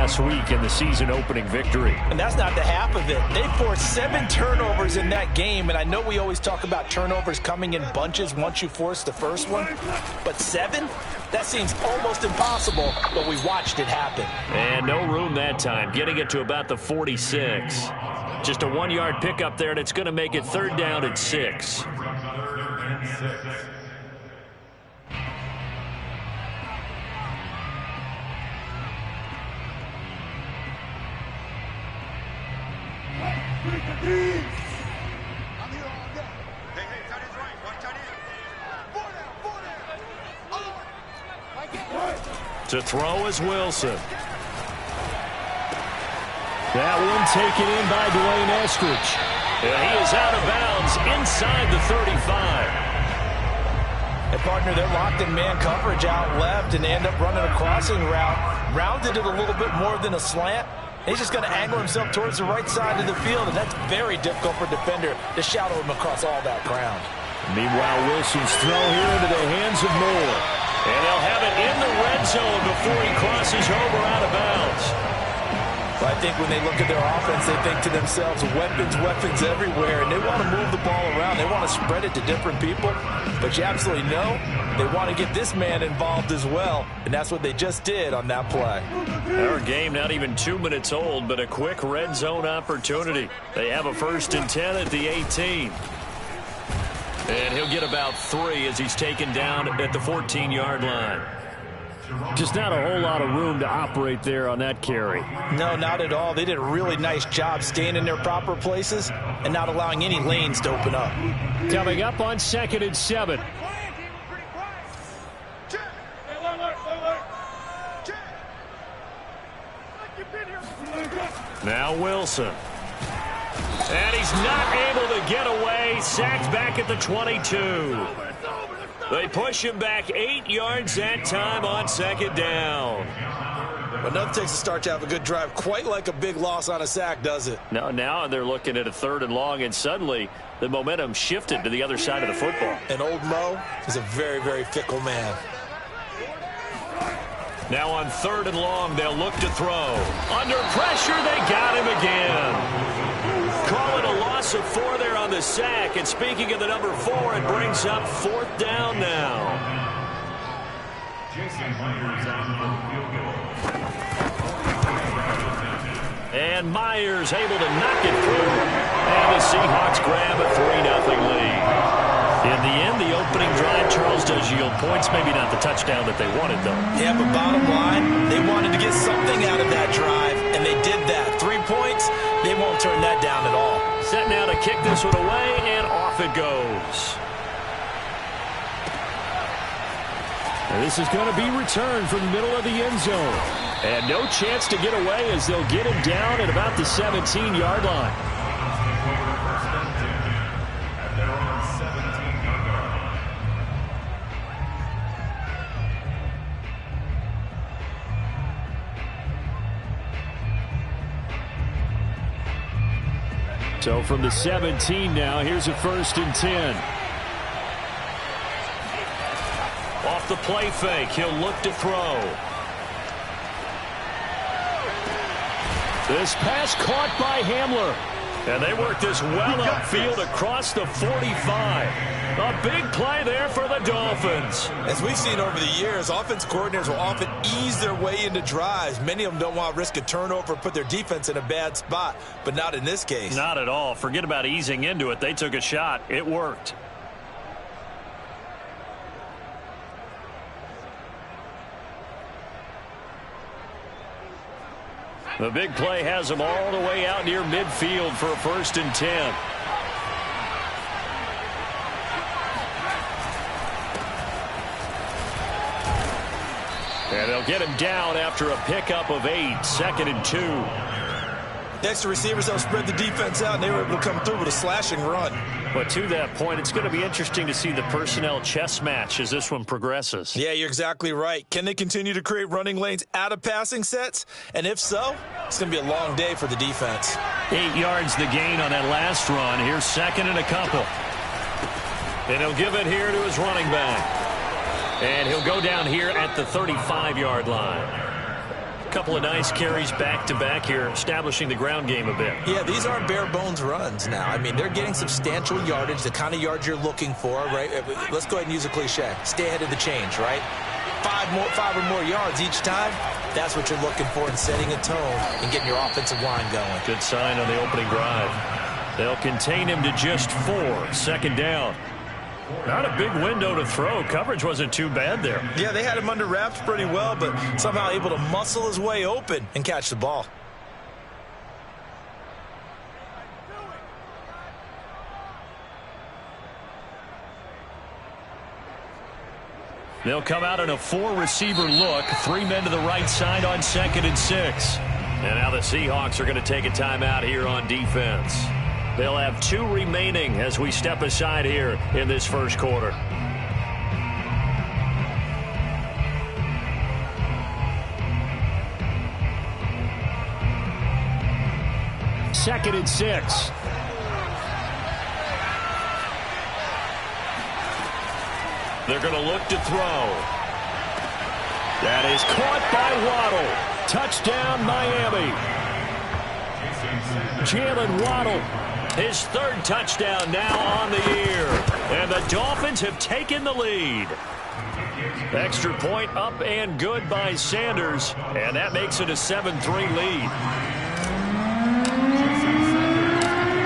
last week in the season-opening victory. And that's not the half of it. They forced 7 turnovers in that game, and I know we always talk about turnovers coming in bunches once you force the first one, but 7? That seems almost impossible, but we watched it happen. And no room that time, getting it to about the 46. Just a 1-yard pickup there, and it's going to make it 3rd down and 6. To throw is Wilson. That one taken in by Dwayne Eskridge. And he is out of bounds inside the 35. And partner, they're locked in man coverage out left, and they end up running a crossing route. Rounded it a little bit more than a slant. He's just going to angle himself towards the right side of the field, and that's very difficult for a defender to shadow him across all that ground. Meanwhile, Wilson's throw here into the hands of Moore. And they'll have it in the red zone before he crosses over out of bounds. But I think when they look at their offense, they think to themselves, weapons, weapons everywhere, and they want to move the ball around. They want to spread it to different people. But you absolutely know they want to get this man involved as well, and that's what they just did on that play. Our game not even 2 minutes old, but a quick red zone opportunity. They have a 1st and 10 at the 18. And he'll get about 3 as he's taken down at the 14-yard line. Just not a whole lot of room to operate there on that carry. No, not at all. They did a really nice job staying in their proper places and not allowing any lanes to open up. Coming up on 2nd and 7. Now Wilson. And he's not able to get away. Sacked back at the 22. They push him back 8 yards that time on 2nd down. But nothing takes a start to have a good drive, quite like a big loss on a sack, does it? No, now they're looking at a 3rd and long, and suddenly the momentum shifted to the other side of the football. And old Mo is a very, very fickle man. Now on 3rd and long, they'll look to throw. Under pressure, they got him again. Call it a loss of 4 there on the sack. And speaking of the number 4, it brings up 4th down now. And Myers able to knock it through. And the Seahawks grab a 3-0 lead. In the end, the opening drive, Charles, does yield points. Maybe not the touchdown that they wanted, though. Yeah, but bottom line, they wanted to get something out of that drive, and they did that. 3 points, they won't turn that down at all. Set now to kick this one away, and off it goes. And this is going to be returned from the middle of the end zone. And no chance to get away as they'll get him down at about the 17-yard line. So from the 17 now, here's a 1st and 10. Off the play fake, he'll look to throw. This pass caught by Hamler. And they work this well upfield across the 45. A big play there for the Dolphins. As we've seen over the years, offense coordinators will often ease their way into drives. Many of them don't want to risk a turnover or put their defense in a bad spot, but not in this case. Not at all. Forget about easing into it. They took a shot. It worked. The big play has them all the way out near midfield for a 1st and 10. And they'll get him down after a pickup of 8, 2nd and 2. Next to receivers, they'll spread the defense out, and they were able to come through with a slashing run. But to that point, it's going to be interesting to see the personnel chess match as this one progresses. Yeah, you're exactly right. Can they continue to create running lanes out of passing sets? And if so, it's going to be a long day for the defense. 8 yards the gain on that last run. Here's 2nd and a couple. And he'll give it here to his running back. And he'll go down here at the 35-yard line. Couple of nice carries back-to-back here, establishing the ground game a bit. Yeah, these aren't bare-bones runs now. I mean, they're getting substantial yardage, the kind of yards you're looking for, right? Let's go ahead and use a cliche. Stay ahead of the change, right? Five or more yards each time, that's what you're looking for in setting a tone and getting your offensive line going. Good sign on the opening drive. They'll contain him to just 4. Second down. Not a big window to throw. Coverage wasn't too bad there. Yeah, they had him under wraps pretty well, but somehow able to muscle his way open and catch the ball. They'll come out in a 4-receiver look. 3 men to the right side on 2nd and 6. And now the Seahawks are going to take a timeout here on defense. They'll have 2 remaining as we step aside here in this first quarter. Second and 6. They're going to look to throw. That is caught by Waddle. Touchdown, Miami. Jalen Waddle, his 3rd touchdown now on the year. And the Dolphins have taken the lead. Extra point up and good by Sanders. And that makes it a 7-3 lead.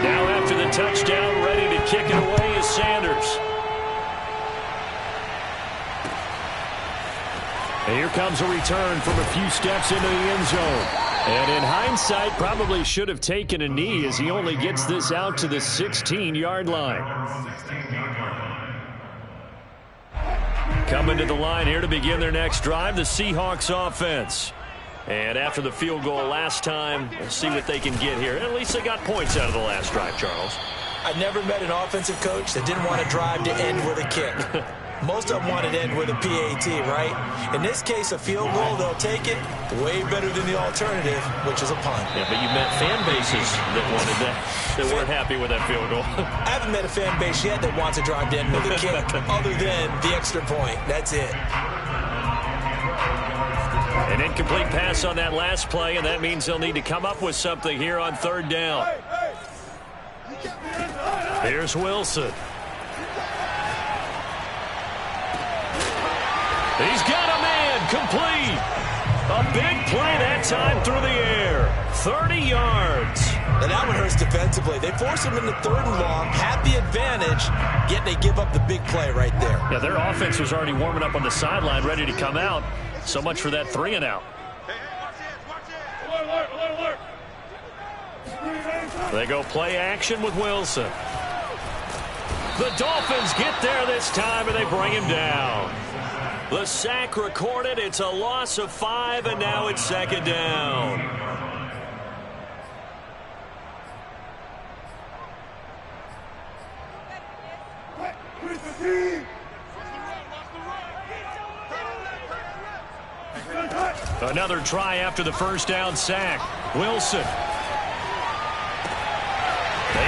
Now after the touchdown, ready to kick it away is Sanders. And here comes a return from a few steps into the end zone. And in hindsight, probably should have taken a knee as he only gets this out to the 16-yard line. Coming to the line here to begin their next drive, the Seahawks offense. And after the field goal last time, we'll see what they can get here. At least they got points out of the last drive, Charles. I never met an offensive coach that didn't want to drive to end with a kick. Most of them wanted to end with a PAT, right? In this case, a field goal, they'll take it. Way better than the alternative, which is a punt. Yeah, but you met fan bases that wanted that, that weren't happy with that field goal. I haven't met a fan base yet that wants to drive to end with a kick other than the extra point. That's it. An incomplete pass on that last play, and that means they'll need to come up with something here on 3rd down. Here's Wilson. He's got a man complete. A big play that time through the air. 30 yards. And that one hurts defensively. They force him into 3rd and long, have the advantage, yet they give up the big play right there. Yeah, their offense was already warming up on the sideline, ready to come out. So much for that 3 and out. They go play action with Wilson. The Dolphins get there this time, and they bring him down. The sack recorded. It's a loss of 5, and now it's 2nd down. Another try after the first down sack. Wilson.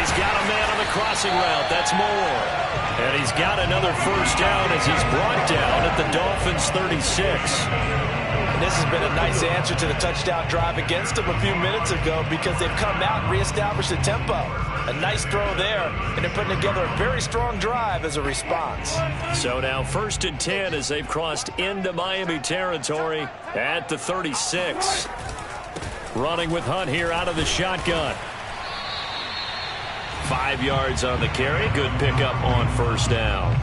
He's got a man on the crossing route. That's Moore. And he's got another first down as he's brought down at the Dolphins' 36. And this has been a nice answer to the touchdown drive against them a few minutes ago because they've come out and reestablished the tempo. A nice throw there, and they're putting together a very strong drive as a response. So now 1st and 10 as they've crossed into Miami territory at the 36. Running with Hunt here out of the shotgun. 5 yards on the carry. Good pickup on first down.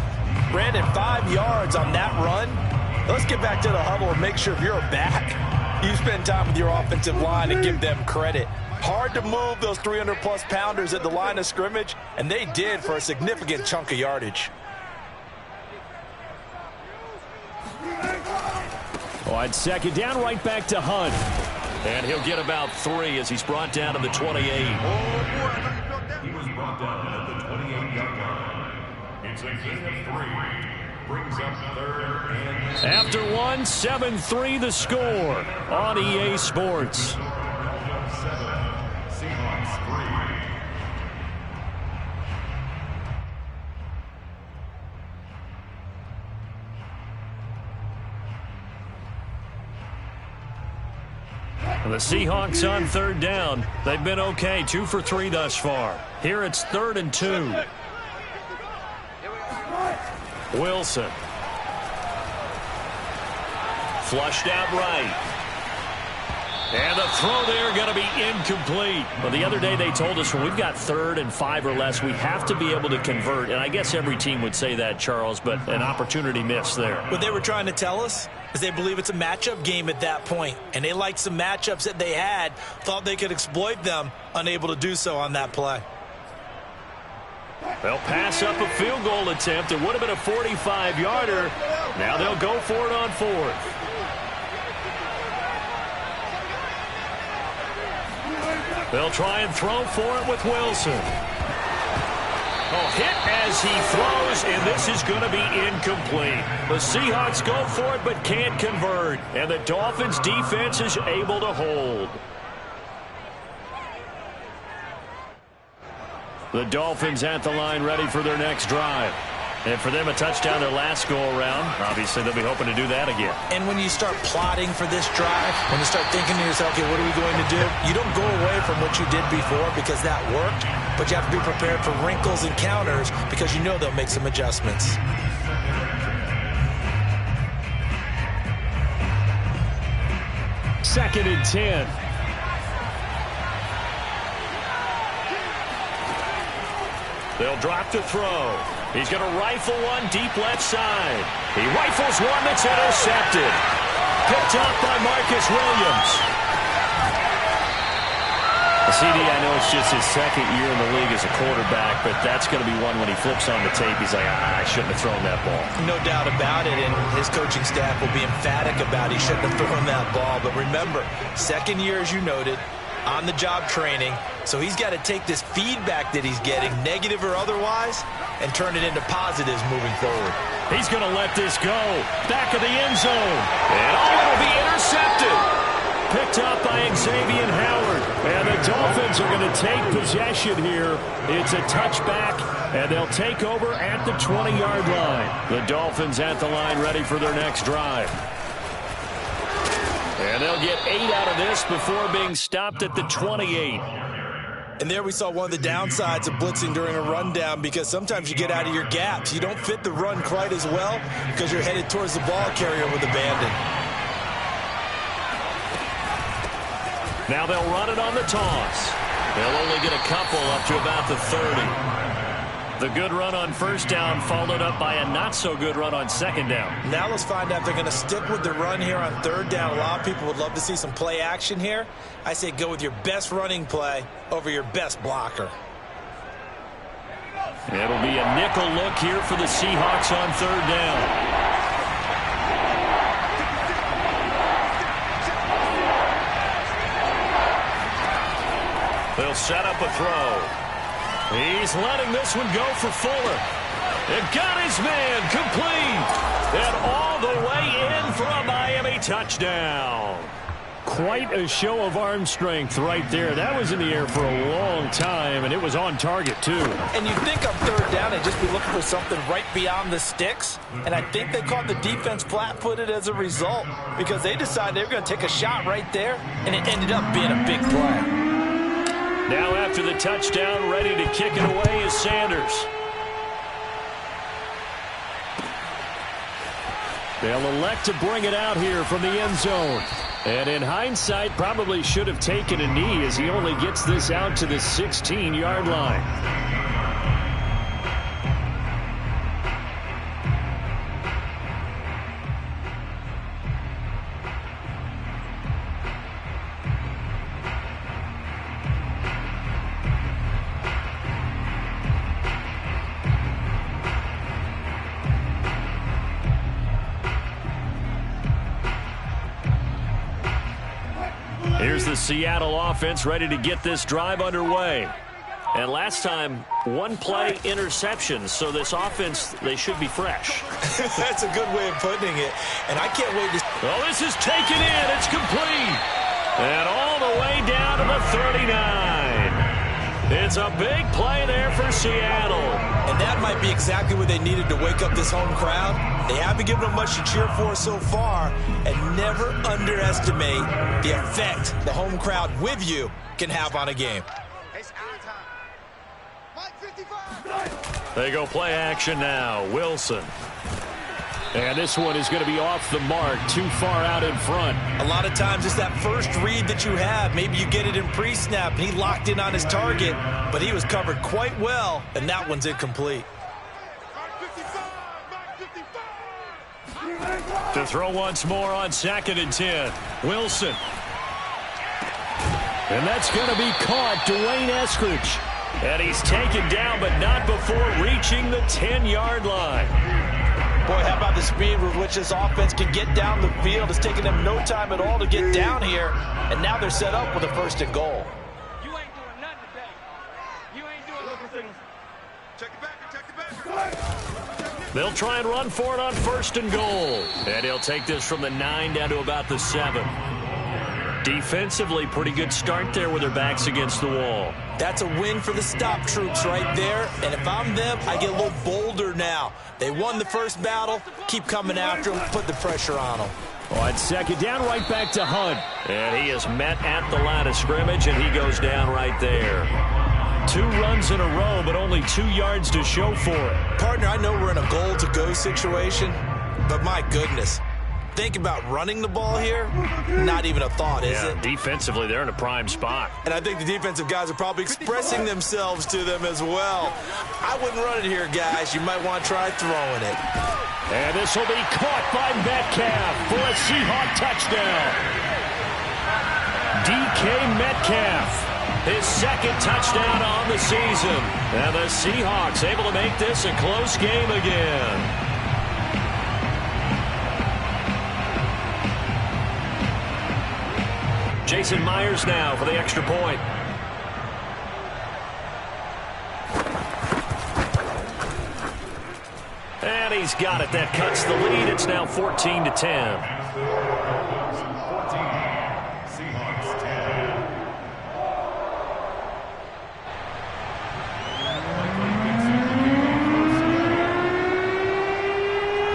Brandon, 5 yards on that run. Let's get back to the huddle and make sure if you're back, you spend time with your offensive line and give them credit. Hard to move those 300-plus pounders at the line of scrimmage, and they did for a significant chunk of yardage. On 2nd down, right back to Hunt. And he'll get about 3 as he's brought down to the 28. He was brought down at the 28-yard line. It's a gain of 3. Brings up 3rd and... After 1, 7-3 the score on EA Sports. Seahawks 3. The Seahawks on third down. They've been okay, 2 for 3 thus far. Here it's 3rd and 2. Wilson. Flushed out right. And the throw there going to be incomplete. Well, the other day they told us when we've got 3rd and 5 or less, we have to be able to convert. And I guess every team would say that, Charles, but an opportunity missed there. What they were trying to tell us is they believe it's a matchup game at that point. And they liked some matchups that they had, thought they could exploit them, unable to do so on that play. They'll pass up a field goal attempt. It would have been a 45-yarder. Now they'll go for it on 4th. They'll try and throw for it with Wilson. Oh, hit as he throws, and this is going to be incomplete. The Seahawks go for it but can't convert, and the Dolphins' defense is able to hold. The Dolphins at the line ready for their next drive. And for them, a touchdown their last go-around. Obviously, they'll be hoping to do that again. And when you start plotting for this drive, when you start thinking to yourself, okay, what are we going to do? You don't go away from what you did before because that worked, but you have to be prepared for wrinkles and counters because you know they'll make some adjustments. Second and 10. They'll drop to throw. He's going to rifle one deep left side. He rifles one that's intercepted. Picked up by Marcus Williams. CD, I know it's just his second year in the league as a quarterback, but that's going to be one when he flips on the tape. He's like, I shouldn't have thrown that ball. No doubt about it, and his coaching staff will be emphatic about he shouldn't have thrown that ball. But remember, second year, as you noted, on-the-job training, so he's got to take this feedback that he's getting, negative or otherwise, and turn it into positives moving forward. He's going to let this go. Back of the end zone. And it'll be intercepted. Picked up by Xavier Howard. And the Dolphins are going to take possession here. It's a touchback, and they'll take over at the 20-yard line. The Dolphins at the line ready for their next drive. And they'll get 8 out of this before being stopped at the 28. And there we saw one of the downsides of blitzing during a rundown because sometimes you get out of your gaps. You don't fit the run quite as well because you're headed towards the ball carrier with abandon. Now they'll run it on the toss. They'll only get a couple up to about the 30. The good run on first down followed up by a not-so-good run on second down. Now let's find out if they're going to stick with the run here on third down. A lot of people would love to see some play action here. I say go with your best running play over your best blocker. It'll be a nickel look here for the Seahawks on third down. They'll set up a throw. He's letting this one go for Fuller. It got his man complete. And all the way in for a Miami touchdown. Quite a show of arm strength right there. That was in the air for a long time, and it was on target, too. And you think on third down, they'd just be looking for something right beyond the sticks. And I think they caught the defense flat-footed as a result because they decided they were going to take a shot right there, and it ended up being a big play. Now after the touchdown, ready to kick it away is Sanders. They'll elect to bring it out here from the end zone. And in hindsight, probably should have taken a knee as he only gets this out to the 16-yard line. Here's the Seattle offense ready to get this drive underway. And last time, one play interception. So this offense, they should be fresh. That's a good way of putting it. And I can't wait to... Oh, this is taken in. It's complete. And all the way down to the 39. It's a big play there for Seattle. And that might be exactly what they needed to wake up this home crowd. They haven't given them much to cheer for so far, and never underestimate the effect the home crowd with you can have on a game. They go play action now. Wilson. And this one is going to be off the mark, too far out in front. A lot of times it's that first read that you have. Maybe you get it in pre-snap, and he locked in on his target, but he was covered quite well, and that one's incomplete. To throw once more on 2nd and 10. Wilson. And that's going to be caught. Dwayne Eskridge. And he's taken down, but not before reaching the 10-yard line. Boy, how about the speed with which this offense can get down the field? It's taken them no time at all to get down here, and now they're set up with a 1st and goal. You ain't doing nothing today. You ain't doing nothing. Check it back. They'll try and run for it on 1st and goal. And he'll take this from the 9 down to about the 7. Defensively, pretty good start there with their backs against the wall. That's a win for the stop troops right there. And if I'm them, I get a little bolder now. They won the first battle. Keep coming after them. Put the pressure on them. On 2nd down, right back to Hunt. And he is met at the line of scrimmage, and he goes down right there. 2 runs in a row, but only 2 yards to show for it. Partner, I know we're in a goal-to-go situation, but my goodness. Think about running the ball here. Not even a thought, is it? Defensively, they're in a prime spot. And I think the defensive guys are probably expressing themselves to them as well. I wouldn't run it here, guys. You might want to try throwing it. And this will be caught by Metcalf for a Seahawk touchdown. DK Metcalf, his 2nd touchdown on the season. And the Seahawks able to make this a close game again. Jason Myers now for the extra point. And he's got it. That cuts the lead. It's now 14-10. Seahawks 10.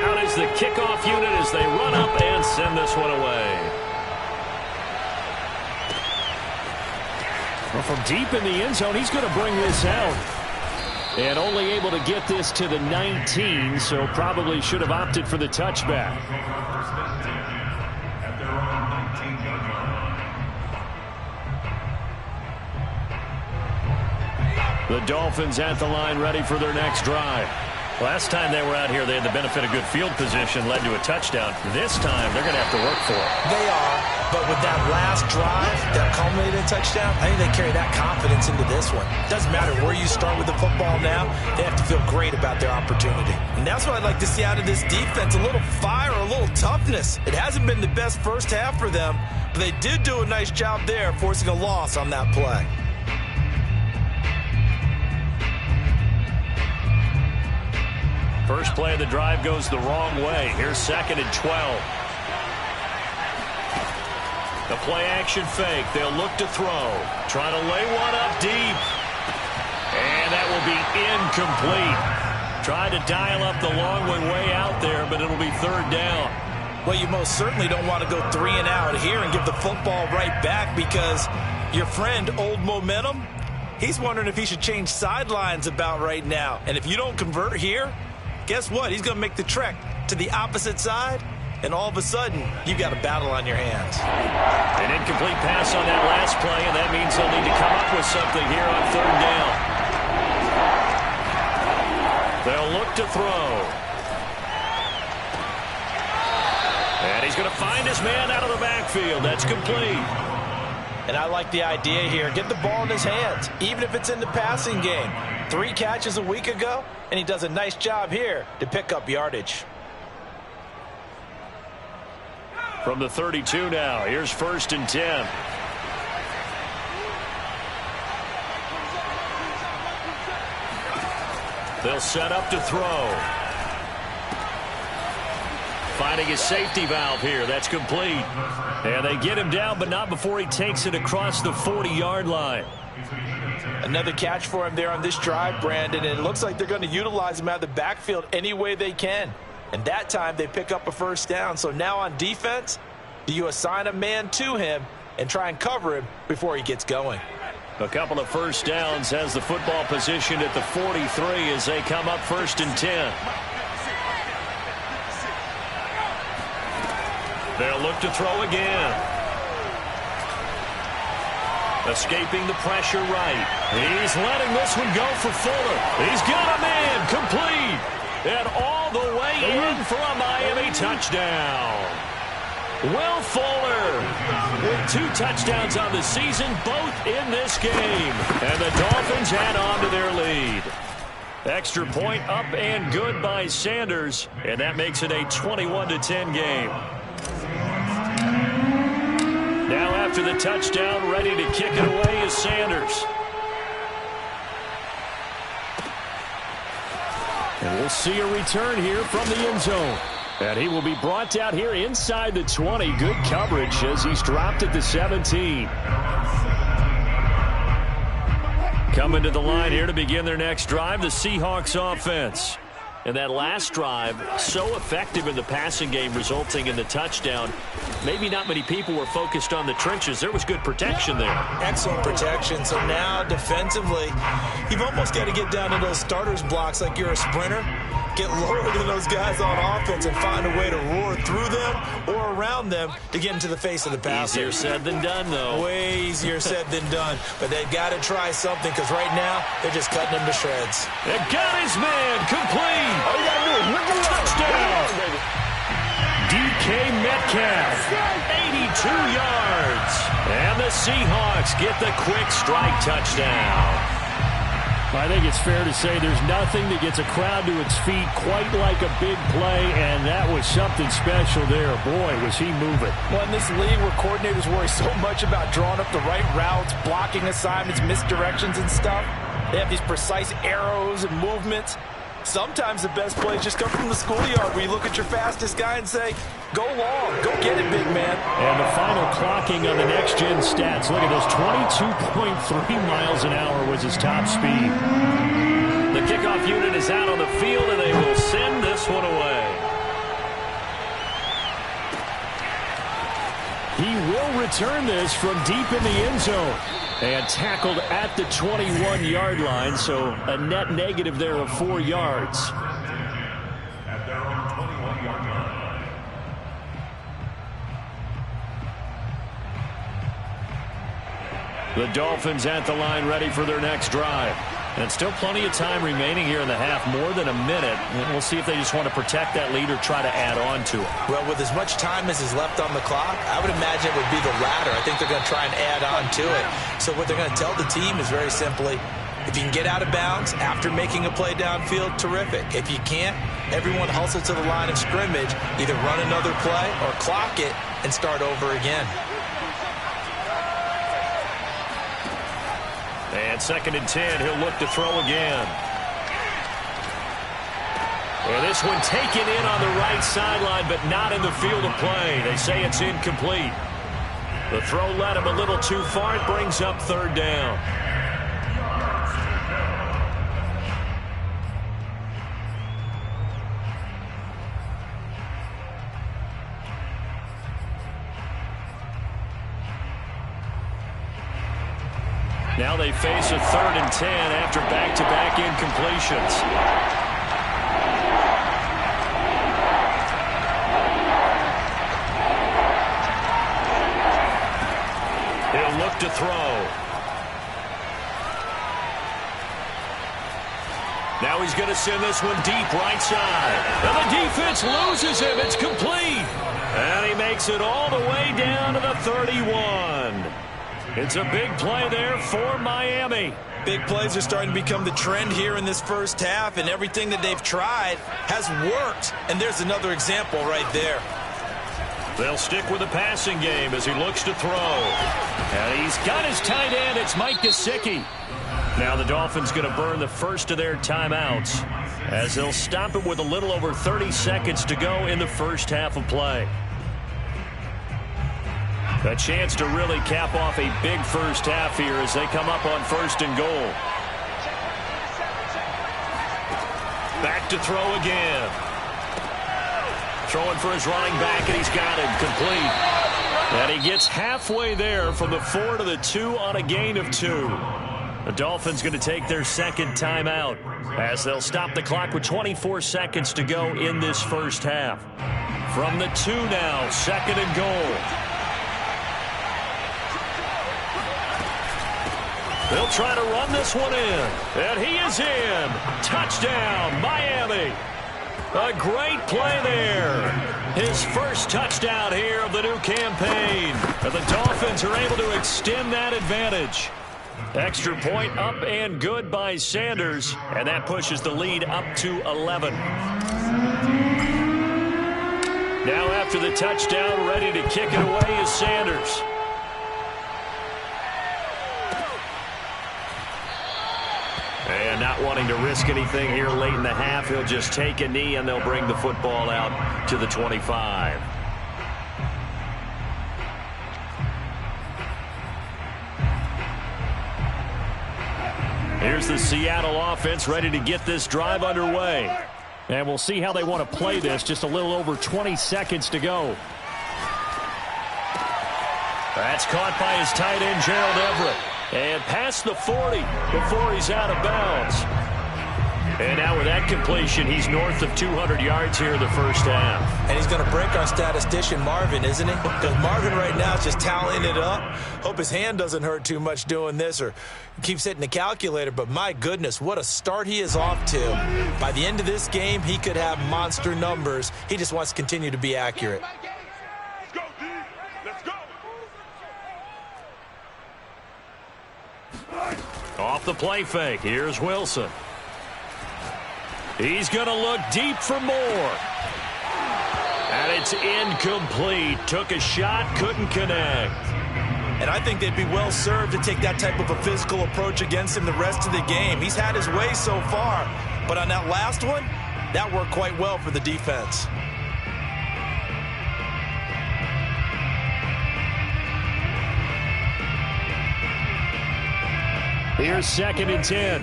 Out is the kickoff unit as they run up and send this one away. Well, from deep in the end zone, he's going to bring this out. And only able to get this to the 19, so probably should have opted for the touchback. At their own 19-yard line. The Dolphins at the line, ready for their next drive. Last time they were out here, they had the benefit of good field position, led to a touchdown. This time, they're going to have to work for it. They are, but with that last drive that culminated in a touchdown, I think they carry that confidence into this one. Doesn't matter where you start with the football now, they have to feel great about their opportunity. And that's what I'd like to see out of this defense, a little fire, a little toughness. It hasn't been the best first half for them, but they did do a nice job there, forcing a loss on that play. First play of the drive goes the wrong way. Here's 2nd and 12. The play action fake. They'll look to throw. Trying to lay one up deep. And that will be incomplete. Tried to dial up the long one way out there, but it'll be 3rd down. Well, you most certainly don't want to go 3 and out here and give the football right back because your friend, Old Momentum, he's wondering if he should change sidelines about right now. And if you don't convert here, guess what? He's going to make the trek to the opposite side, and all of a sudden, you've got a battle on your hands. An incomplete pass on that last play, and that means they'll need to come up with something here on 3rd down. They'll look to throw. And he's going to find his man out of the backfield. That's complete. And I like the idea here. Get the ball in his hands, even if it's in the passing game. 3 catches a week ago, and he does a nice job here to pick up yardage. From the 32 now, here's 1st and 10. They'll set up to throw. finding his safety valve here. That's complete. And they get him down, but not before he takes it across the 40-yard line. Another catch for him there on this drive, Brandon, and it looks like they're going to utilize him out of the backfield any way they can. And that time they pick up a first down. So now on defense, do you assign a man to him and try and cover him before he gets going? A couple of first downs has the football positioned at the 43 as they come up 1st and 10. They'll look to throw again. Escaping the pressure right. He's letting this one go for Fuller. He's got a man complete. And all the way in for a Miami touchdown. Will Fuller with 2 touchdowns on the season, both in this game. And the Dolphins add on to their lead. Extra point up and good by Sanders. And that makes it a 21-10 game. Now after the touchdown, ready to kick it away is Sanders. And we'll see a return here from the end zone. And he will be brought down here inside the 20. Good coverage as he's dropped at the 17. Coming to the line here to begin their next drive, the Seahawks offense. And that last drive, so effective in the passing game, resulting in the touchdown. Maybe not many people were focused on the trenches. There was good protection there. Excellent protection. So now defensively, you've almost got to get down to those starters blocks like you're a sprinter. Get lower than those guys on offense and find a way to roar through them or around them to get into the face of the passer. Easier said than done, though. Way easier said than done. But they've got to try something because right now they're just cutting him to shreds. They got his man complete. All you got to do is rip him touchdown. DK Metcalf, 82 yards. And the Seahawks get the quick strike touchdown. I think it's fair to say there's nothing that gets a crowd to its feet quite like a big play, and that was something special there. Boy, was he moving. Well, in this league where coordinators worry so much about drawing up the right routes, blocking assignments, misdirections and stuff, they have these precise arrows and movements. Sometimes the best plays just come from the schoolyard where you look at your fastest guy and say, go long, go get it, big man. And the final clocking on the next-gen stats. Look at this, 22.3 miles an hour was his top speed. The kickoff unit is out on the field, and they will send this one away. He will return this from deep in the end zone. And tackled at the 21-yard line, so a net negative there of 4 yards. At their own 21-yard line. The Dolphins at the line ready for their next drive. And still plenty of time remaining here in the half, more than a minute. And we'll see if they just want to protect that lead or try to add on to it. Well, with as much time as is left on the clock, I would imagine it would be the latter. I think they're going to try and add on to it. So what they're going to tell the team is very simply, if you can get out of bounds after making a play downfield, terrific. If you can't, everyone hustle to the line of scrimmage, either run another play or clock it and start over again. And 2nd and 10, he'll look to throw again. And this one taken in on the right sideline, but not in the field of play. They say it's incomplete. The throw led him a little too far. It brings up 3rd down. Now they face a 3rd and 10 after back-to-back incompletions. He'll look to throw. Now he's going to send this one deep right side. And the defense loses him. It's complete. And he makes it all the way down to the 31. It's a big play there for Miami. Big plays are starting to become the trend here in this first half, and everything that they've tried has worked. And there's another example right there. They'll stick with the passing game as he looks to throw. And he's got his tight end. It's Mike Gesicki. Now the Dolphins going to burn the first of their timeouts. as they'll stop it with a little over 30 seconds to go in the first half of play. A chance to really cap off a big first half here as they come up on 1st and goal. Back to throw again. Throwing for his running back, and he's got him complete. And he gets halfway there from the 4 to the 2 on a gain of 2. The Dolphins going to take their second timeout as they'll stop the clock with 24 seconds to go in this first half. From the 2 now, 2nd and goal. They'll try to run this one in, and he is in. Touchdown, Miami. A great play there. His first touchdown here of the new campaign. And the Dolphins are able to extend that advantage. Extra point up and good by Sanders, and that pushes the lead up to 11. Now after the touchdown, ready to kick it away is Sanders. And not wanting to risk anything here late in the half, he'll just take a knee and they'll bring the football out to the 25. Here's the Seattle offense ready to get this drive underway. And we'll see how they want to play this. Just a little over 20 seconds to go. That's caught by his tight end, Gerald Everett. And past the 40 before he's out of bounds. And now with that completion, he's north of 200 yards here in the first half. And he's going to break our statistician, Marvin, isn't he? Because Marvin right now is just tallying it up. Hope his hand doesn't hurt too much doing this or keeps hitting the calculator. But my goodness, what a start he is off to. By the end of this game, he could have monster numbers. He just wants to continue to be accurate. Let's go, D. Let's go. Off the play fake, here's Wilson. He's going to look deep for more. And it's incomplete. Took a shot, couldn't connect. And I think they'd be well served to take that type of a physical approach against him the rest of the game. He's had his way so far. But on that last one, that worked quite well for the defense. Here's 2nd and 10.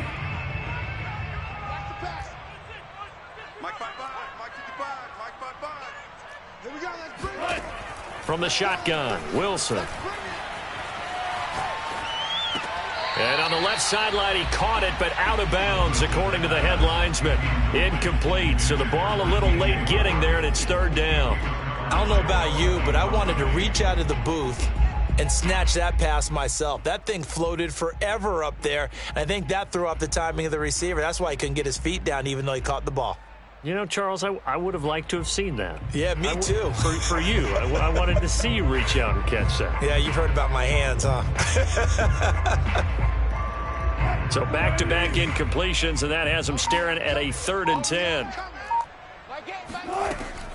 Mike 5-5. Mike 55. Mike 5-5. Here we go. Let's bring it. From the shotgun, Wilson. And on the left sideline, he caught it, but out of bounds, according to the head linesman. Incomplete, so the ball a little late getting there, and it's 3rd down. I don't know about you, but I wanted to reach out of the booth and snatch that pass myself. That thing floated forever up there, and I think that threw off the timing of the receiver. That's why he couldn't get his feet down, even though he caught the ball. You know, Charles, I would have liked to have seen that. Yeah, me too. For you. I wanted to see you reach out and catch that. Yeah, you've heard about my hands, huh? So back-to-back incompletions, and that has him staring at a 3rd and 10.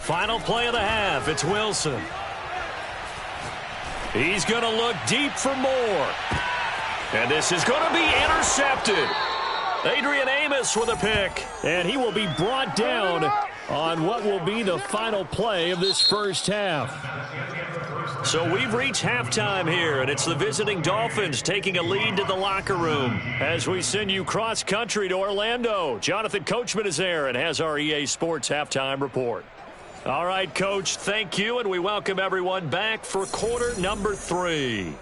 Final play of the half. It's Wilson. He's going to look deep for more. And this is going to be intercepted. Adrian Amos with a pick. And he will be brought down on what will be the final play of this first half. So we've reached halftime here, and it's the visiting Dolphins taking a lead to the locker room. As we send you cross-country to Orlando, Jonathan Coachman is there and has our EA Sports halftime report. All right, Coach, thank you, and we welcome everyone back for quarter number 3.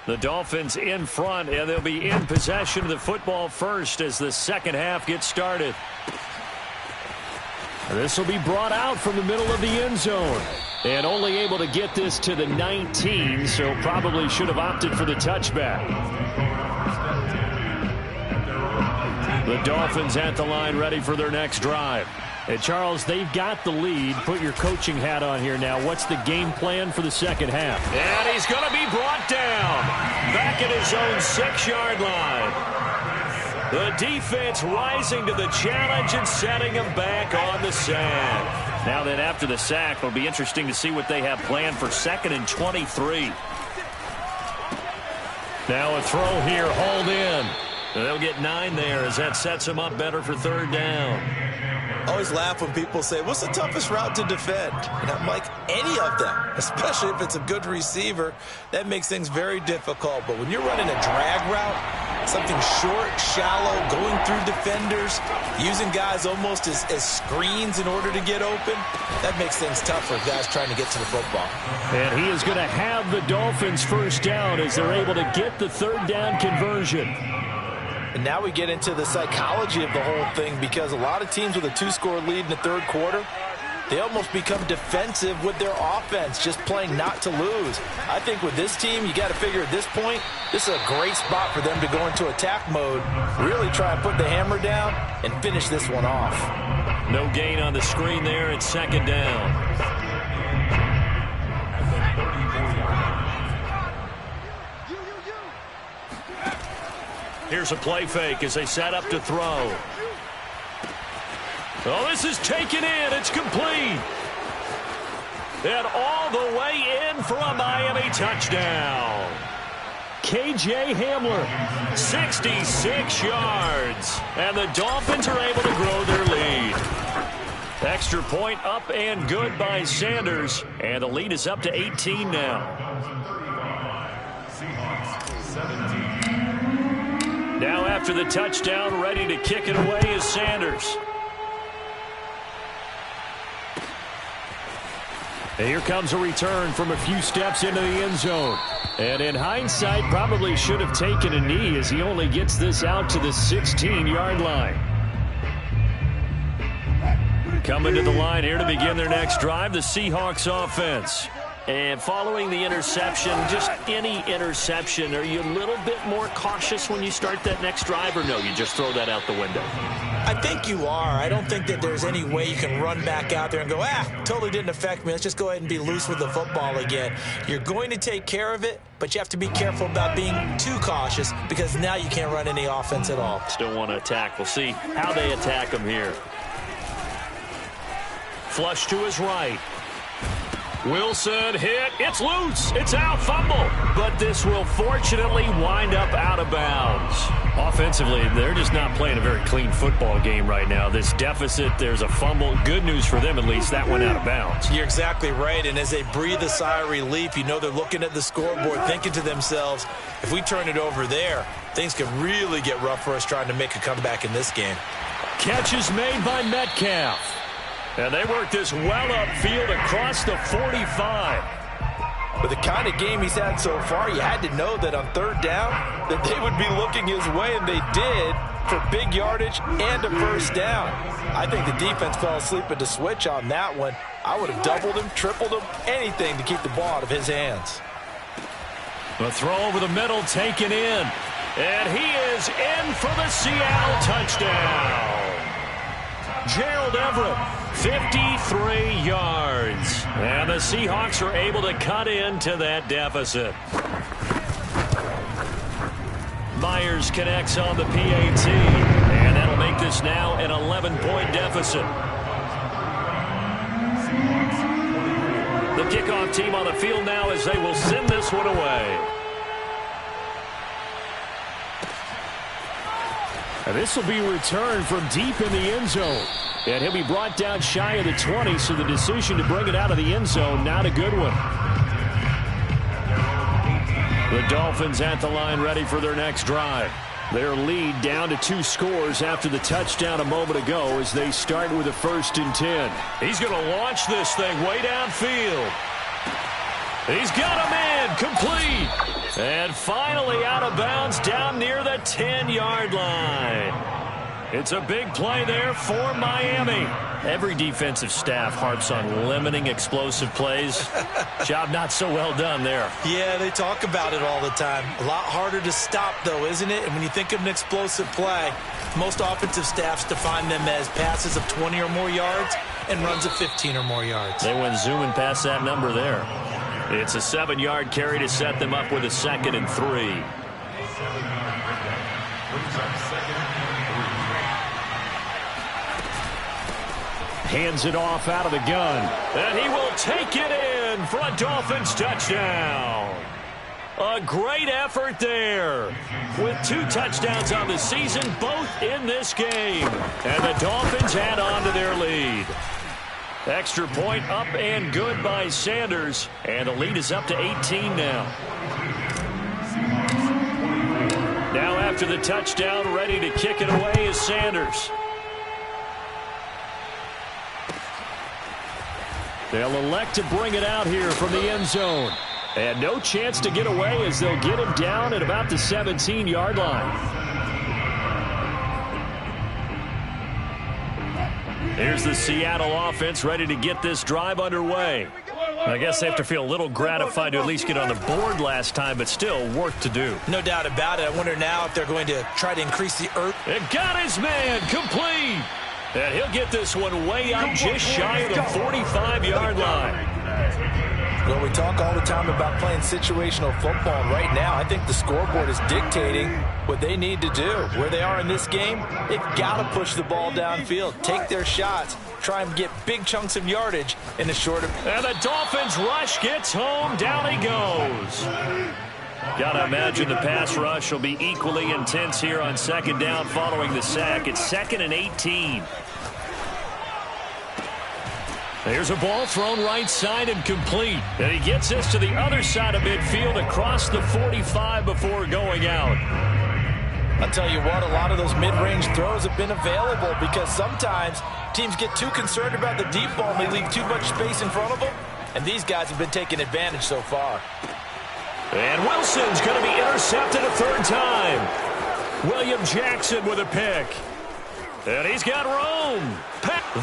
The Dolphins in front, and they'll be in possession of the football first as the second half gets started. This will be brought out from the middle of the end zone. And only able to get this to the 19, so probably should have opted for the touchback. The Dolphins at the line ready for their next drive. And Charles, they've got the lead. Put your coaching hat on here now. What's the game plan for the second half? And he's going to be brought down back at his own 6-yard line. The defense rising to the challenge and setting him back on the sand. Now then, after the sack, it'll be interesting to see what they have planned for 2nd and 23. Now a throw here, hauled in. They'll get 9 there as that sets them up better for 3rd down. I always laugh when people say, what's the toughest route to defend? And I'm like, any of them, especially if it's a good receiver. That makes things very difficult. But when you're running a drag route, something short, shallow, going through defenders, using guys almost as screens in order to get open, that makes things tough for guys trying to get to the football. And he is going to have the Dolphins first down as they're able to get the 3rd down conversion. And now we get into the psychology of the whole thing, because a lot of teams with a 2-score lead in the 3rd quarter, they almost become defensive with their offense, just playing not to lose. I think with this team, you got to figure at this point, this is a great spot for them to go into attack mode, really try and put the hammer down and finish this one off. No gain on the screen there. It's 2nd down. Here's a play fake as they set up to throw. Oh, this is taken in. It's complete. And all the way in for a Miami touchdown. K.J. Hamler. 66 yards. And the Dolphins are able to grow their lead. Extra point up and good by Sanders. And the lead is up to 18 now. Now after the touchdown, ready to kick it away is Sanders. And here comes a return from a few steps into the end zone. And in hindsight, probably should have taken a knee as he only gets this out to the 16-yard line. Coming to the line here to begin their next drive, the Seahawks offense. And following the interception, just any interception, are you a little bit more cautious when you start that next drive, or no, you just throw that out the window? I think you are. I don't think that there's any way you can run back out there and go, totally didn't affect me. Let's just go ahead and be loose with the football again. You're going to take care of it, but you have to be careful about being too cautious, because now you can't run any offense at all. Still want to attack. We'll see how they attack him here. Flush to his right. Wilson hit. It's loose. It's out. Fumble. But this will fortunately wind up out of bounds. Offensively, they're just not playing a very clean football game right now. This deficit, there's a fumble. Good news for them, at least. That went out of bounds. You're exactly right. And as they breathe a sigh of relief, you know they're looking at the scoreboard, thinking to themselves, if we turn it over there, things could really get rough for us trying to make a comeback in this game. Catch is made by Metcalf. And they work this well upfield across the 45. With the kind of game he's had so far, you had to know that on 3rd down that they would be looking his way, and they did, for big yardage and a first down. I think the defense fell asleep at the switch on that one. I would have doubled him, tripled him, anything to keep the ball out of his hands. The throw over the middle taken in. And he is in for the Seattle touchdown. Gerald Everett, 53 yards. And the Seahawks are able to cut into that deficit. Myers connects on the PAT. And that'll make this now an 11-point deficit. The kickoff team on the field now as they will send this one away. And this will be returned from deep in the end zone. And he'll be brought down shy of the 20, so the decision to bring it out of the end zone, not a good one. The Dolphins at the line ready for their next drive. Their lead down to 2 scores after the touchdown a moment ago as they start with a 1st and 10. He's going to launch this thing way downfield. He's got him in, complete. And finally out of bounds down near the 10-yard line. It's a big play there for Miami. Every defensive staff harps on limiting explosive plays. Job not so well done there. Yeah, they talk about it all the time. A lot harder to stop, though, isn't it? And when you think of an explosive play, most offensive staffs define them as passes of 20 or more yards and runs of 15 or more yards. They went zooming past that number there. It's a 7-yard carry to set them up with a 2nd and 3. Hands it off out of the gun. And he will take it in for a Dolphins touchdown. A great effort there. With 2 touchdowns on the season, both in this game. And the Dolphins add on to their lead. Extra point up and good by Sanders. And the lead is up to 18 now. Now after the touchdown, ready to kick it away is Sanders. They'll elect to bring it out here from the end zone. And no chance to get away as they'll get him down at about the 17-yard line. Here's the Seattle offense ready to get this drive underway. I guess they have to feel a little gratified to at least get on the board last time, but still work to do. No doubt about it. I wonder now if they're going to try to increase the It got his man complete. And he'll get this one way up just shy of the 45-yard line. Well, we talk all the time about playing situational football, and right now I think the scoreboard is dictating what they need to do. Where they are in this game, they've got to push the ball downfield, take their shots, try and get big chunks of yardage in the short. And the Dolphins rush gets home. Down he goes. Gotta imagine the pass rush will be equally intense here on 2nd down following the sack. It's 2nd and 18. There's a ball thrown right side and complete. And he gets this to the other side of midfield across the 45 before going out. I'll tell you what, a lot of those mid-range throws have been available because sometimes teams get too concerned about the deep ball and they leave too much space in front of them. And these guys have been taking advantage so far. And Wilson's going to be intercepted a 3rd time. William Jackson with a pick. And he's got room.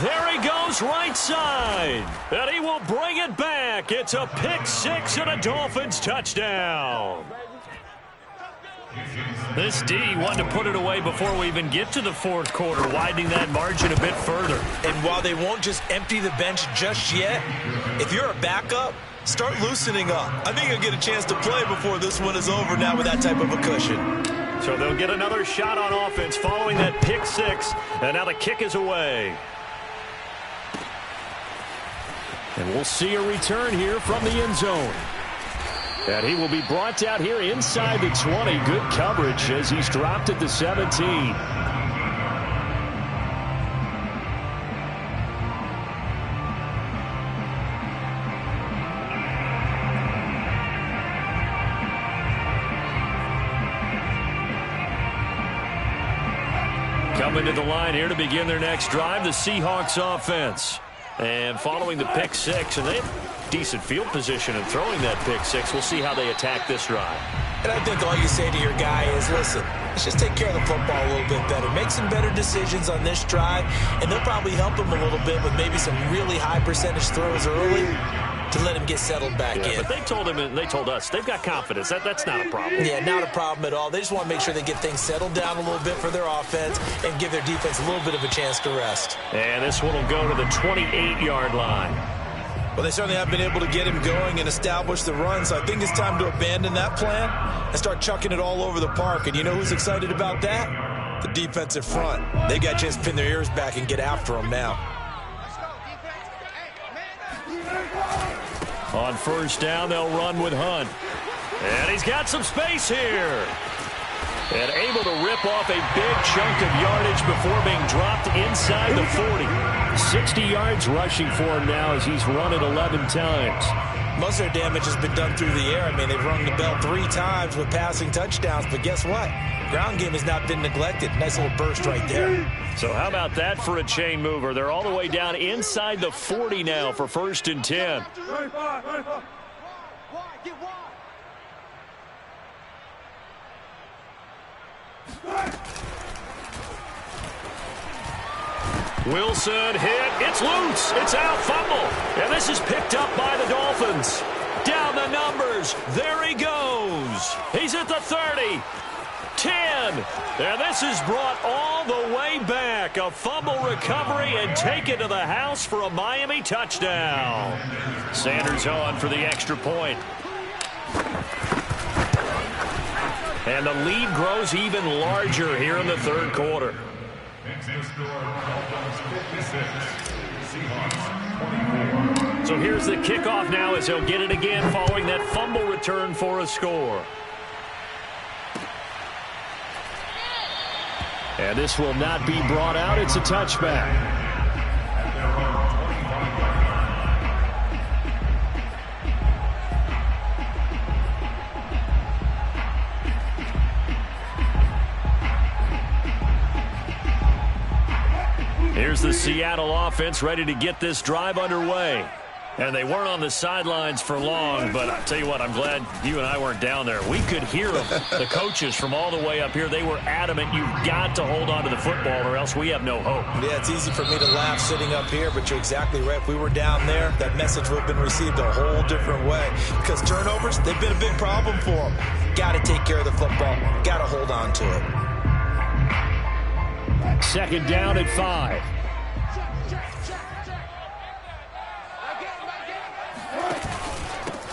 There he goes right side. And he will bring it back. It's a pick 6 and a Dolphins touchdown. This D wanted to put it away before we even get to the 4th quarter, widening that margin a bit further. And while they won't just empty the bench just yet, if you're a backup, start loosening up. I think you'll get a chance to play before this one is over now with that type of a cushion. So they'll get another shot on offense following that pick 6. And now the kick is away. And we'll see a return here from the end zone. And he will be brought out here inside the 20. Good coverage as he's dropped at the 17. Coming to the line here to begin their next drive, the Seahawks offense. And following the pick 6, and they have decent field position in throwing that pick 6. We'll see how they attack this drive. And I think all you say to your guy is, listen, let's just take care of the football a little bit better. Make some better decisions on this drive, and they'll probably help him a little bit with maybe some really high percentage throws early to let him get settled back in. But they told him, and they told us, they've got confidence. That's not a problem. Yeah, not a problem at all. They just want to make sure they get things settled down a little bit for their offense and give their defense a little bit of a chance to rest. And this one will go to the 28-yard line. Well, they certainly have been able to get him going and establish the run, so I think it's time to abandon that plan and start chucking it all over the park. And you know who's excited about that? The defensive front. They got a chance to pin their ears back and get after him now. On 1st down, they'll run with Hunt. And he's got some space here. And able to rip off a big chunk of yardage before being dropped inside the 40. 60 yards rushing for him now as he's run it 11 times. Most of their damage has been done through the air. I mean, they've rung the bell 3 times with passing touchdowns, but guess what? Ground game has not been neglected. Nice little burst right there. So how about that for a chain mover? They're all the way down inside the 40 now for 1st and 10. Wilson hit. It's loose. It's out. Fumble. And this is picked up by the Dolphins. Down the numbers. There he goes. He's at the 30. 10. And this is brought all the way back. A fumble recovery and taken to the house for a Miami touchdown. Sanders on for the extra point. And the lead grows even larger here in the third quarter. So here's the kickoff now as he'll get it again following that fumble return for a score. And this will not be brought out. It's a touchback. Here's the Seattle offense ready to get this drive underway. And they weren't on the sidelines for long, but I'll tell you what, I'm glad you and I weren't down there. We could hear them, the coaches from all the way up here. They were adamant, you've got to hold on to the football or else we have no hope. Yeah, it's easy for me to laugh sitting up here, but you're exactly right. If we were down there, that message would have been received a whole different way. Because turnovers, they've been a big problem for them. Got to take care of the football. Got to hold on to it. Second down at 5.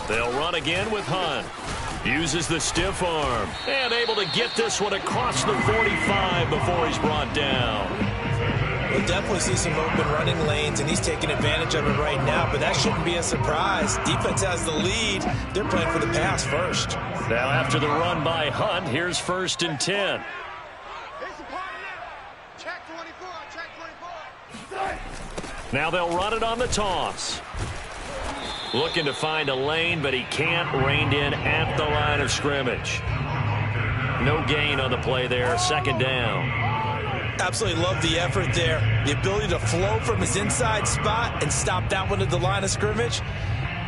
They'll run again with Hunt. Uses the stiff arm. And able to get this one across the 45 before he's brought down. We'll definitely see some open running lanes, and he's taking advantage of it right now, but that shouldn't be a surprise. Defense has the lead. They're playing for the pass first. Now after the run by Hunt, here's 1st and 10. Now they'll run it on the toss. Looking to find a lane, but he can't. Reined in at the line of scrimmage. No gain on the play there. Second down. Absolutely love the effort there. The ability to flow from his inside spot and stop that one at the line of scrimmage.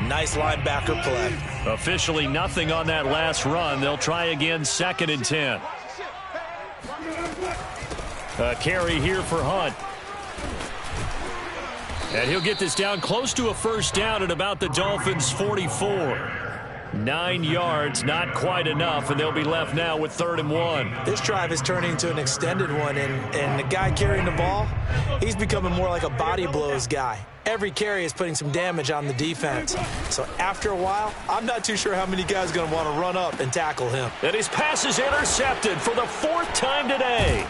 Nice linebacker play. Officially nothing on that last run. They'll try again 2nd and 10. A carry here for Hunt. And he'll get this down close to a first down at about the Dolphins' 44. 9 yards, not quite enough, and they'll be left now with 3rd and 1. This drive is turning into an extended one, and the guy carrying the ball, he's becoming more like a body blows guy. Every carry is putting some damage on the defense. So after a while, I'm not too sure how many guys are going to want to run up and tackle him. And his pass is intercepted for the 4th time today.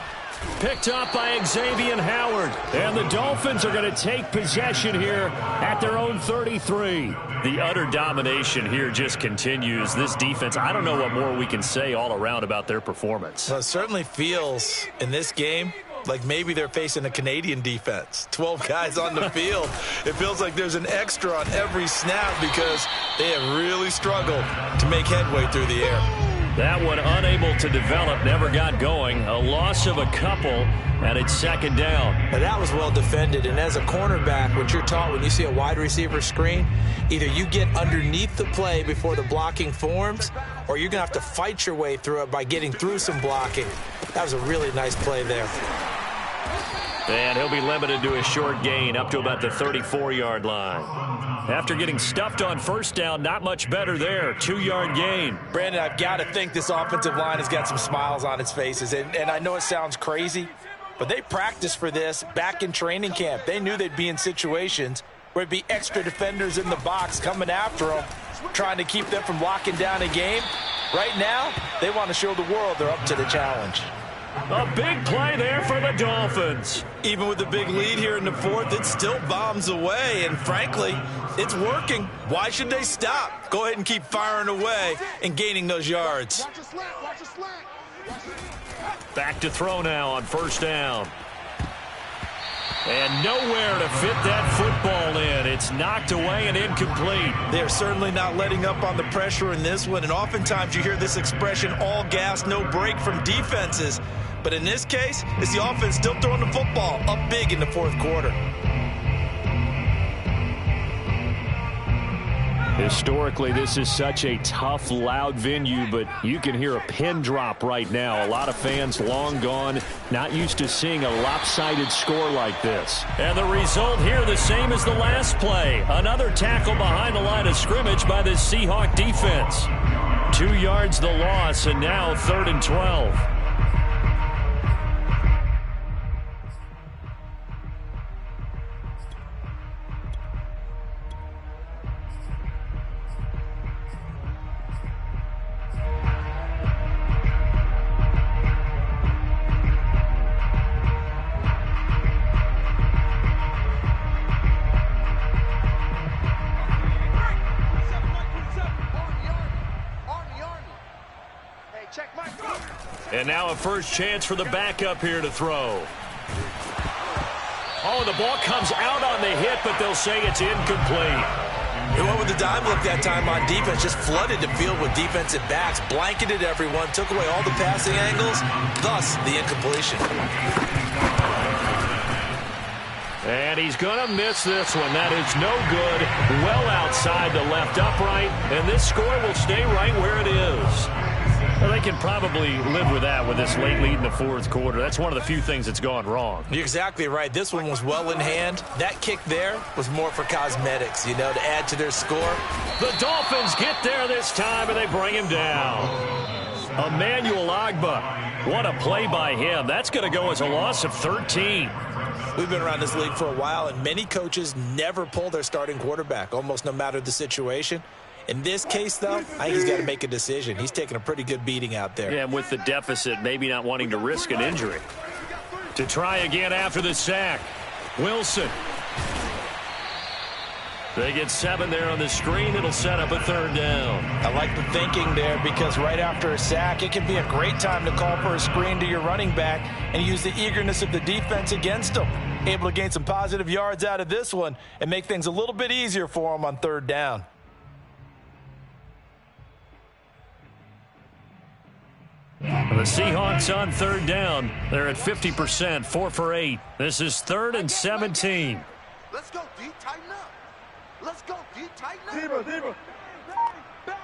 Picked up by Xavier Howard. And the Dolphins are going to take possession here at their own 33. The utter domination here just continues. This defense, I don't know what more we can say all around about their performance. Well, it certainly feels in this game like maybe they're facing a Canadian defense. 12 guys on the field. It feels like there's an extra on every snap because they have really struggled to make headway through the air. That one unable to develop, never got going. A loss of a couple, and it's 2nd down. Now that was well defended, and as a cornerback, what you're taught when you see a wide receiver screen, either you get underneath the play before the blocking forms, or you're going to have to fight your way through it by getting through some blocking. That was a really nice play there. And he'll be limited to a short gain up to about the 34-yard line. After getting stuffed on first down, not much better there. 2-yard gain. Brandon, I've got to think this offensive line has got some smiles on its faces. And I know it sounds crazy, but they practiced for this back in training camp. They knew they'd be in situations where it'd be extra defenders in the box coming after them, trying to keep them from locking down a game. Right now, they want to show the world they're up to the challenge. A big play there for the Dolphins. Even with the big lead here in the 4th, it still bombs away, and frankly, it's working. Why should they stop? Go ahead and keep firing away and gaining those yards. Back to throw now on first down. And nowhere to fit that football in. It's knocked away and incomplete. They're certainly not letting up on the pressure in this one, and oftentimes you hear this expression, all gas, no break from defenses. But in this case, it's the offense still throwing the football up big in the 4th quarter. Historically, this is such a tough, loud venue, but you can hear a pin drop right now. A lot of fans long gone, not used to seeing a lopsided score like this. And the result here, the same as the last play. Another tackle behind the line of scrimmage by the Seahawk defense. 2 yards the loss, and now 3rd and 12. And now a first chance for the backup here to throw. Oh, the ball comes out on the hit, but they'll say it's incomplete. He went with the dime look that time on defense, just flooded the field with defensive backs, blanketed everyone, took away all the passing angles, thus the incompletion. And he's going to miss this one. That is no good. Well outside the left upright, and this score will stay right where it is. Well, they can probably live with that with this late lead in the 4th quarter. That's one of the few things that's gone wrong. You're exactly right. This one was well in hand. That kick there was more for cosmetics, you know, to add to their score. The Dolphins get there this time, and they bring him down. Emmanuel Ogbah. What a play by him. That's going to go as a loss of 13. We've been around this league for a while, and many coaches never pull their starting quarterback, almost no matter the situation. In this case, though, I think he's got to make a decision. He's taking a pretty good beating out there. Yeah, and with the deficit, maybe not wanting to risk an injury. To try again after the sack. Wilson. They get 7 there on the screen. It'll set up a 3rd down. I like the thinking there because right after a sack, it can be a great time to call for a screen to your running back and use the eagerness of the defense against them. Able to gain some positive yards out of this one and make things a little bit easier for them on 3rd down. The Seahawks on 3rd down. They're at 50%, 4 for 8. This is 3rd and 17. Let's go, D. Tighten up. Let's go, D. Tighten up. Bang, bang,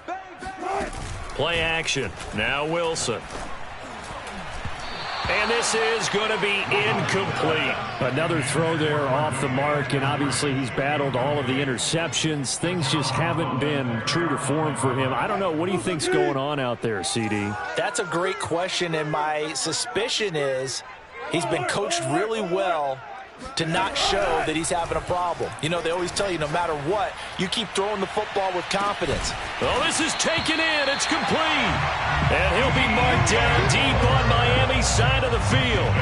bang, bang, bang. Play action. Now Wilson. And this is going to be incomplete. Another throw there off the mark, and obviously he's battled all of the interceptions. Things just haven't been true to form for him. I don't know. What do you think's going on out there, CD? That's a great question, and my suspicion is he's been coached really well to not show that he's having a problem. You know, they always tell you no matter what, you keep throwing the football with confidence. Oh, this is taken in. It's complete. And he'll be marked down deep on Miami's side of the field.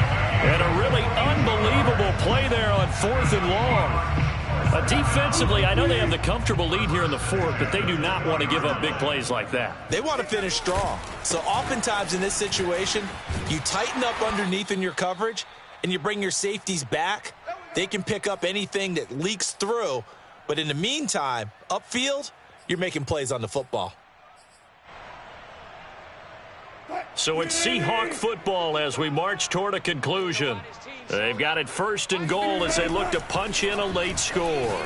And a really unbelievable play there on 4th and long. Defensively, I know they have the comfortable lead here in the 4th, but they do not want to give up big plays like that. They want to finish strong. So oftentimes in this situation, you tighten up underneath in your coverage, and you bring your safeties back. They can pick up anything that leaks through. But in the meantime, upfield, you're making plays on the football. So it's Seahawk football as we march toward a conclusion. They've got it 1st and goal as they look to punch in a late score.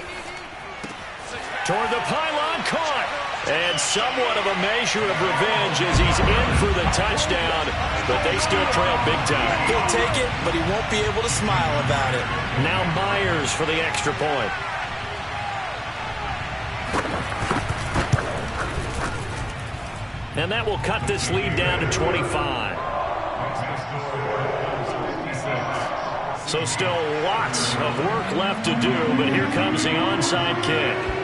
Toward the pylon, caught. And somewhat of a measure of revenge as he's in for the touchdown, but they still trail big time. He'll take it, but he won't be able to smile about it. Now Myers for the extra point. And that will cut this lead down to 25. So still lots of work left to do, but here comes the onside kick.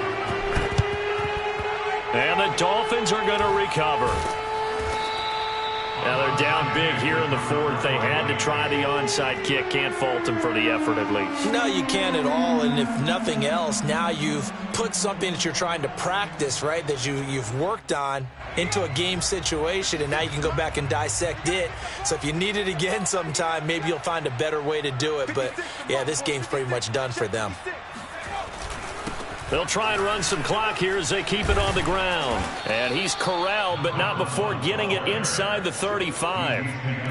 And the Dolphins are going to recover. Now they're down big here in the 4th. They had to try the onside kick. Can't fault them for the effort at least. No, you can't at all. And if nothing else, now you've put something that you're trying to practice, right, that you've worked on into a game situation, and now you can go back and dissect it. So if you need it again sometime, maybe you'll find a better way to do it. But, yeah, this game's pretty much done for them. They'll try and run some clock here as they keep it on the ground. And he's corralled, but not before getting it inside the 35.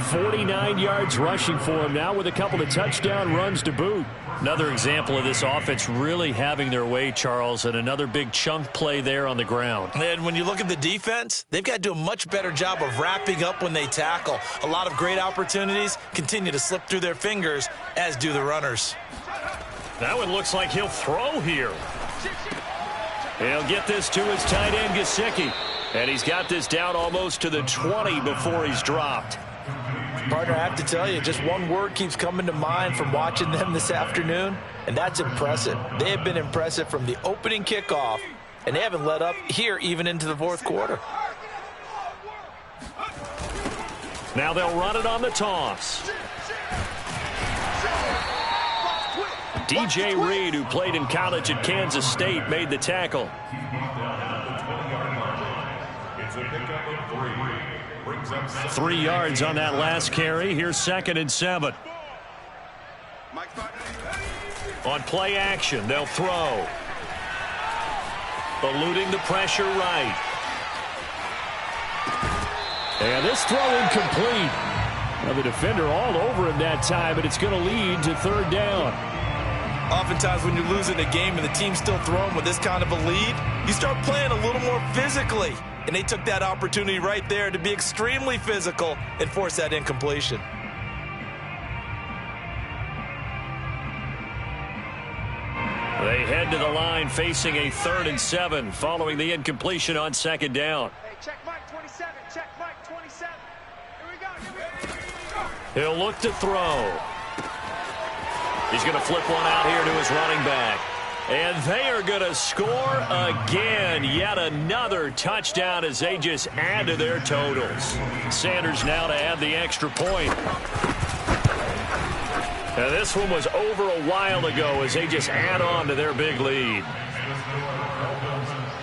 49 yards rushing for him now with a couple of touchdown runs to boot. Another example of this offense really having their way, Charles, and another big chunk play there on the ground. And when you look at the defense, they've got to do a much better job of wrapping up when they tackle. A lot of great opportunities continue to slip through their fingers, as do the runners. That one looks like he'll throw here. He'll get this to his tight end, Gesicki. And he's got this down almost to the 20 before he's dropped. Partner, I have to tell you, just one word keeps coming to mind from watching them this afternoon, and that's impressive. They have been impressive from the opening kickoff, and they haven't let up here even into the fourth quarter. Now they'll run it on the toss. DJ Reed, who played in college at Kansas State, made the tackle. It's a pickup of 3. Brings up 3 yards on that last carry. Here's 2nd and 7. On play action, they'll throw. Eluding the pressure right. And this throw incomplete. Well, the defender all over him that time, but it's going to lead to 3rd down. Oftentimes when you're losing a game and the team's still throwing with this kind of a lead, you start playing a little more physically. And they took that opportunity right there to be extremely physical and force that incompletion. They head to the line facing a 3rd and 7 following the incompletion on 2nd down. Hey, check Mike 27. Check Mike 27. Here we go. He'll look to throw. He's going to flip one out here to his running back. And they are going to score again. Yet another touchdown as they just add to their totals. Sanders now to add the extra point. And this one was over a while ago as they just add on to their big lead.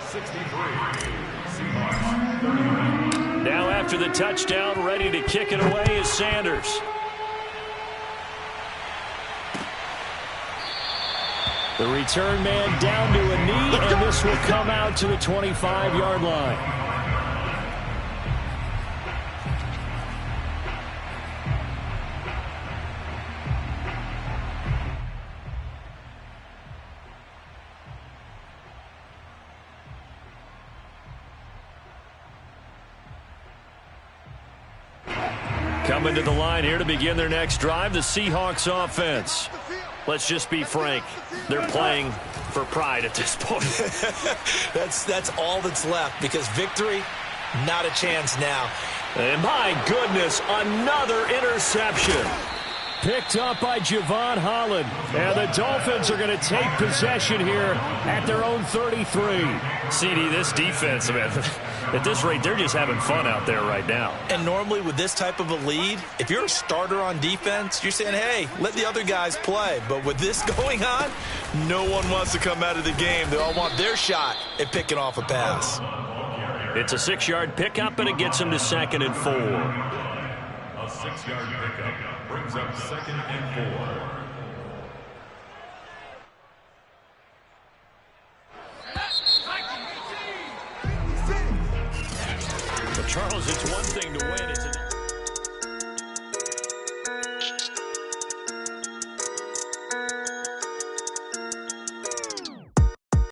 63. Now after the touchdown, ready to kick it away is Sanders. The return man down to a knee, and this will come out to the 25-yard line. Coming to the line here to begin their next drive, the Seahawks offense. Let's just be frank. They're playing for pride at this point. That's all that's left, because victory, not a chance now. And my goodness, another interception. Picked up by Javon Holland. And the Dolphins are going to take possession here at their own 33. CD, this defense, man, at this rate, they're just having fun out there right now. And normally with this type of a lead, if you're a starter on defense, you're saying, hey, let the other guys play. But with this going on, no one wants to come out of the game. They all want their shot at picking off a pass. It's a 6-yard pickup, and it gets them to 2nd and 4. A 6-yard pickup brings up 2nd and 4. But Charles, it's one thing to win.